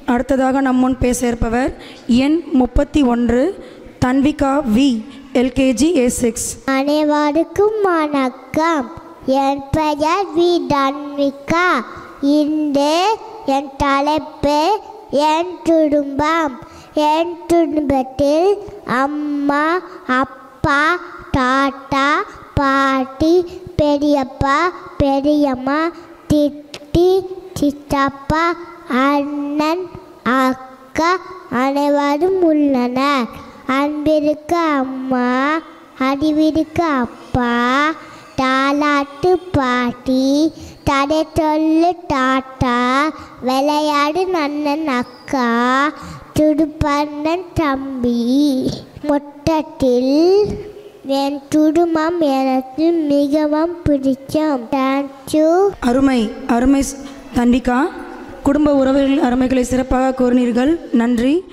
அடுத்ததாக நம் முன் பேச இருப்பவர் எண் 31 தன்விகா வி, எல்கேஜி A6. அனைவருக்கும் வணக்கம். என் பெயர் வி தன்விகா. இன்று என் தலைப்பு என் குடும்பம். என் குடும்பத்தில் அம்மா, அப்பா, தாத்தா, பாட்டி, பெரியப்பா, பெரியம்மா, சித்தி, சித்தப்பா, அண்ணன், அக்கா அனைவரும் உள்ளனர். அன்பிற்கு அம்மா, அறிவிற்கு அப்பா, தாலாட்டு பாட்டி, தடை சொல்லு தாத்தா, விளையாடு அண்ணன் அக்கா, துடுப்பண்ணன் தம்பி. மொத்தத்தில் என் குடும்பம் எனக்கு மிகவும் பிடிக்கும். தேங்க்யூ. அருமை அருமை தன்விகா. குடும்ப உறவுகளின் அருமைகளை சிறப்பாக கூறினீர்கள். நன்றி.